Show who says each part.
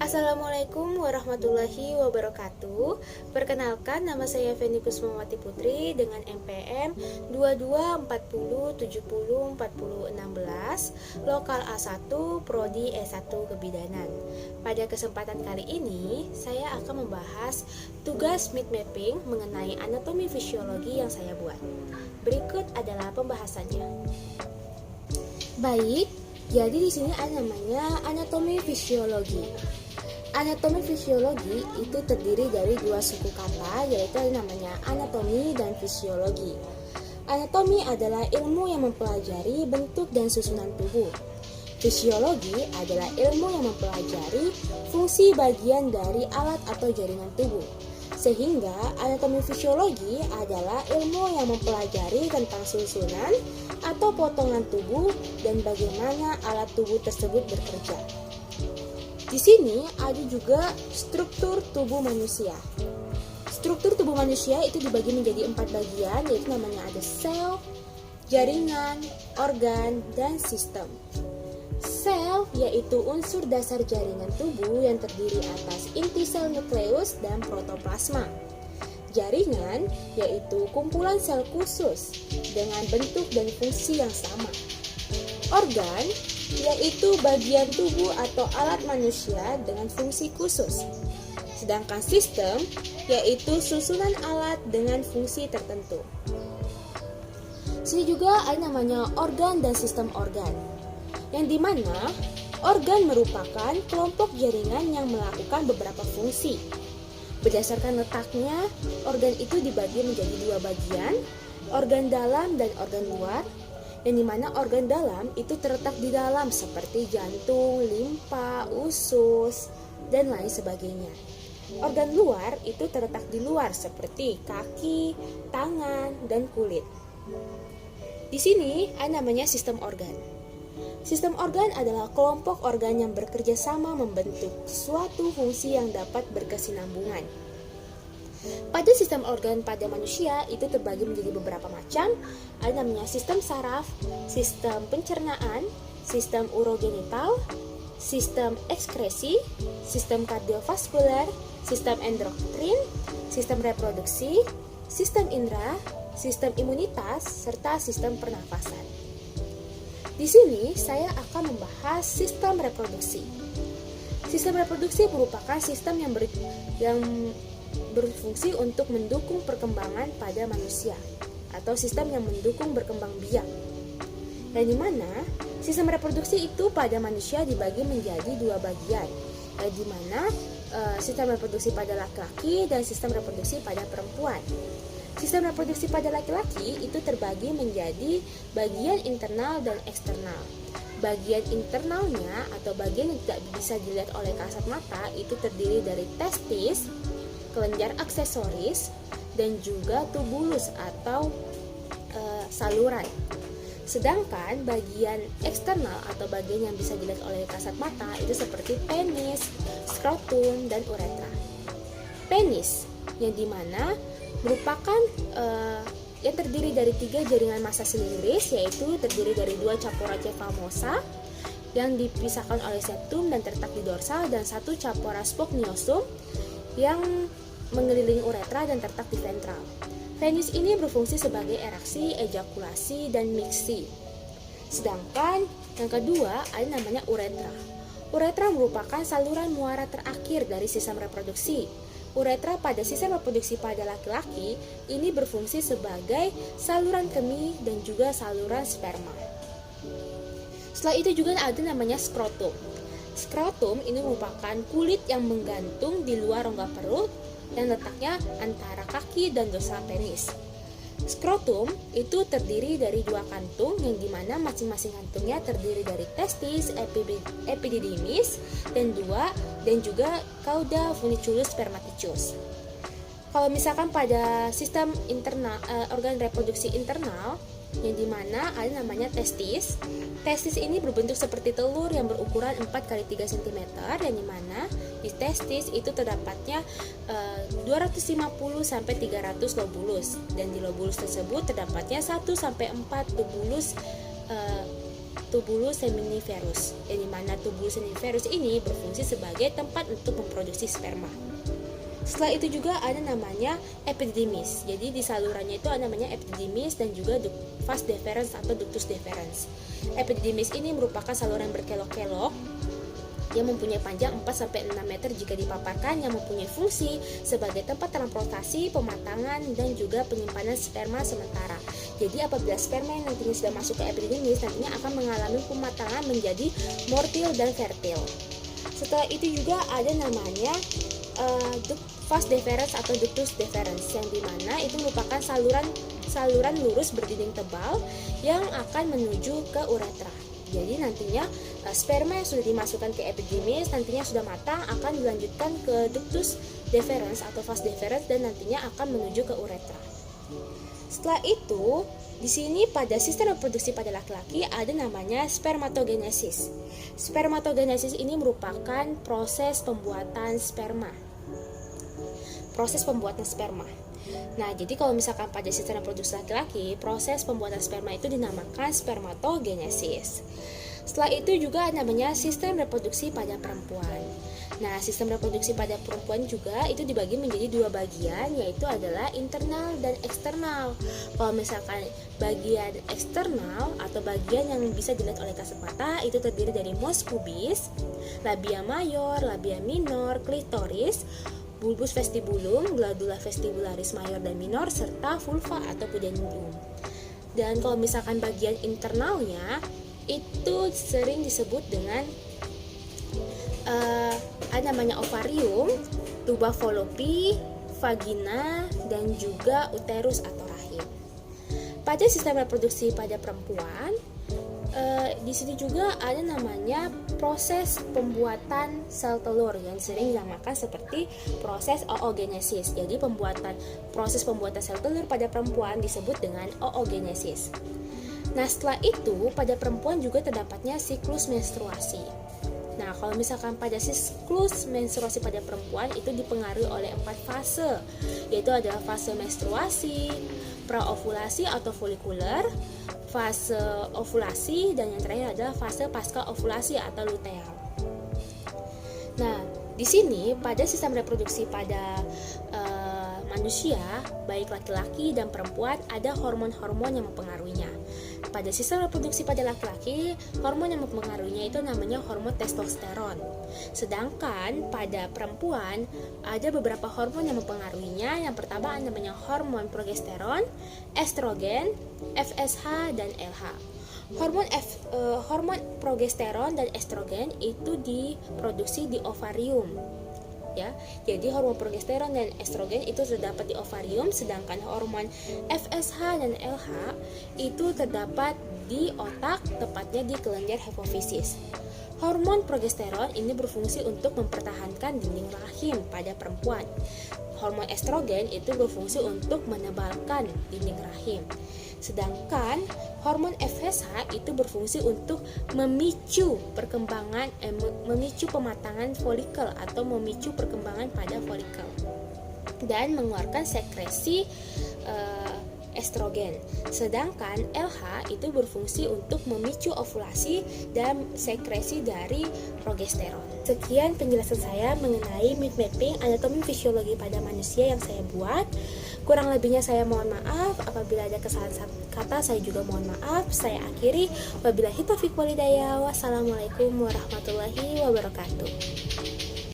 Speaker 1: Assalamualaikum warahmatullahi wabarakatuh. Perkenalkan, nama saya Feni Kusmawati Putri dengan NPM 2240704016, lokal A1, prodi S1 Kebidanan. Pada kesempatan kali ini, saya akan membahas tugas mind mapping mengenai anatomi fisiologi yang saya buat. Berikut adalah pembahasannya. Baik, jadi di sini ada namanya anatomi fisiologi. Anatomi fisiologi itu terdiri dari dua suku kata, yaitu namanya anatomi dan fisiologi. Anatomi adalah ilmu yang mempelajari bentuk dan susunan tubuh. Fisiologi adalah ilmu yang mempelajari fungsi bagian dari alat atau jaringan tubuh. Sehingga anatomi fisiologi adalah ilmu yang mempelajari tentang susunan atau potongan tubuh dan bagaimana alat tubuh tersebut bekerja. Di sini ada juga struktur tubuh manusia. Struktur tubuh manusia itu dibagi menjadi 4 bagian, yaitu namanya ada sel, jaringan, organ, dan sistem. Sel yaitu unsur dasar jaringan tubuh yang terdiri atas inti sel nukleus dan protoplasma. Jaringan yaitu kumpulan sel khusus dengan bentuk dan fungsi yang sama. Organ yaitu bagian tubuh atau alat manusia dengan fungsi khusus. Sedangkan sistem yaitu susunan alat dengan fungsi tertentu. Sini juga ada namanya organ dan sistem organ, yang dimana organ merupakan kelompok jaringan yang melakukan beberapa fungsi. Berdasarkan letaknya, organ itu dibagi menjadi 2 bagian, organ dalam dan organ luar, yang dimana organ dalam itu terletak di dalam seperti jantung, limpa, usus, dan lain sebagainya. Organ luar itu terletak di luar seperti kaki, tangan, dan kulit. Di sini ada namanya sistem organ. Sistem organ adalah kelompok organ yang bekerja sama membentuk suatu fungsi yang dapat berkesinambungan. Pada sistem organ pada manusia itu terbagi menjadi beberapa macam. Ada namanya sistem saraf, sistem pencernaan, sistem urogenital, sistem ekskresi, sistem kardiovaskuler, sistem endokrin, sistem reproduksi, sistem indera, sistem imunitas, serta sistem pernafasan. Di sini saya akan membahas sistem reproduksi. Sistem reproduksi merupakan sistem yang berfungsi untuk mendukung perkembangan pada manusia atau sistem yang mendukung berkembang biak. Dan di mana sistem reproduksi itu pada manusia dibagi menjadi 2 bagian, di mana sistem reproduksi pada laki-laki dan sistem reproduksi pada perempuan. Sistem reproduksi pada laki-laki itu terbagi menjadi bagian internal dan eksternal. Bagian internalnya atau bagian yang tidak bisa dilihat oleh kasat mata itu terdiri dari testis, kelenjar aksesoris, dan juga tubulus atau saluran. Sedangkan bagian eksternal atau bagian yang bisa dilihat oleh kasat mata itu seperti penis, skrotum, dan uretra. Penis yang dimana merupakan yang terdiri dari 3 jaringan massa silindris, yaitu terdiri dari 2 capora cephalosa yang dipisahkan oleh septum dan terletak di dorsal, dan 1 capora sphogniosum yang mengelilingi uretra dan terletak di ventral. Penis ini berfungsi sebagai ereksi, ejakulasi, dan miksi. Sedangkan yang kedua ada namanya uretra. Uretra merupakan saluran muara terakhir dari sistem reproduksi. Uretra pada sistem reproduksi pada laki-laki ini berfungsi sebagai saluran kemih dan juga saluran sperma. Setelah itu juga ada namanya skrotum. Skrotum ini merupakan kulit yang menggantung di luar rongga perut dan letaknya antara kaki dan dorsal penis. Skrotum itu terdiri dari 2 kantung, yang dimana masing-masing kantungnya terdiri dari testis, epididymis, dan juga cauda funiculus spermaticus. Kalau misalkan pada sistem internal, organ reproduksi internal, yang dimana ada namanya testis. Testis ini berbentuk seperti telur yang berukuran 4x3 cm, yang dimana di testis itu terdapatnya 250 sampai 300 lobulus, dan di lobulus tersebut terdapatnya 1 sampai 4 tubulus tubulus seminiferus, yang dimana tubulus seminiferus ini berfungsi sebagai tempat untuk memproduksi sperma. Setelah itu juga ada namanya epididymis. Jadi di salurannya itu ada namanya epididymis dan juga vas deferens atau ductus deferens. Epididymis ini merupakan saluran berkelok-kelok yang mempunyai panjang 4-6 meter jika dipaparkan, yang mempunyai fungsi sebagai tempat transportasi, pematangan, dan juga penyimpanan sperma sementara. Jadi apabila sperma yang nantinya sudah masuk ke epididymis, nantinya akan mengalami pematangan menjadi mortil dan fertil. Setelah itu juga ada namanya vas deferens atau ductus deferens, yang dimana itu merupakan saluran lurus berdinding tebal yang akan menuju ke uretra. Jadi nantinya sperma yang sudah dimasukkan ke epididymis nantinya sudah matang akan dilanjutkan ke ductus deferens atau vas deferens dan nantinya akan menuju ke uretra. Setelah itu, di sini pada sistem reproduksi pada laki-laki ada namanya spermatogenesis. Spermatogenesis ini merupakan proses pembuatan sperma. Nah, jadi kalau misalkan pada sistem reproduksi laki-laki, proses pembuatan sperma itu dinamakan spermatogenesis. Setelah itu juga namanya sistem reproduksi pada perempuan. Nah, sistem reproduksi pada perempuan juga itu dibagi menjadi dua bagian, yaitu adalah internal dan eksternal. Kalau misalkan bagian eksternal atau bagian yang bisa dilihat oleh kasat mata itu terdiri dari mos pubis, labia mayor, labia minor, klitoris, bulbus vestibulum, glandula vestibularis mayor dan minor, serta vulva atau pudendum. Dan kalau misalkan bagian internalnya itu sering disebut dengan ada namanya ovarium, tuba fallopi, vagina, dan juga uterus atau rahim. Pada sistem reproduksi pada perempuan, di sini juga ada namanya proses pembuatan sel telur yang sering dinamakan seperti proses oogenesis. Jadi proses pembuatan sel telur pada perempuan disebut dengan oogenesis. Nah, setelah itu pada perempuan juga terdapatnya siklus menstruasi. Nah, kalau misalkan pada siklus menstruasi pada perempuan itu dipengaruhi oleh 4 fase, yaitu adalah fase menstruasi, praovulasi atau folikuler, fase ovulasi, dan yang terakhir adalah fase pasca ovulasi atau luteal. Nah, di sini pada sistem reproduksi pada manusia, baik laki-laki dan perempuan, ada hormon-hormon yang mempengaruhinya. Pada sistem reproduksi pada laki-laki, hormon yang mempengaruhinya itu namanya hormon testosteron. Sedangkan pada perempuan ada beberapa hormon yang mempengaruhinya. Yang pertama namanya hormon progesteron, estrogen, FSH, dan LH. Hormon progesteron dan estrogen itu diproduksi di ovarium. Ya, jadi hormon progesteron dan estrogen itu terdapat di ovarium, sedangkan hormon FSH dan LH itu terdapat di otak, tepatnya di kelenjar hipofisis. Hormon progesteron ini berfungsi untuk mempertahankan dinding rahim pada perempuan. Hormon estrogen itu berfungsi untuk menebalkan dinding rahim. Sedangkan hormon FSH itu berfungsi untuk memicu memicu pematangan folikel atau memicu perkembangan pada folikel dan mengeluarkan sekresi estrogen. Sedangkan LH itu berfungsi untuk memicu ovulasi dan sekresi dari progesteron. Sekian penjelasan saya mengenai mid mapping anatomi fisiologi pada manusia yang saya buat. Kurang lebihnya saya mohon maaf. Apabila ada kesalahan kata saya juga mohon maaf. Saya akhiri. Wabillahi taufiq walhidayah. Wassalamualaikum warahmatullahi wabarakatuh.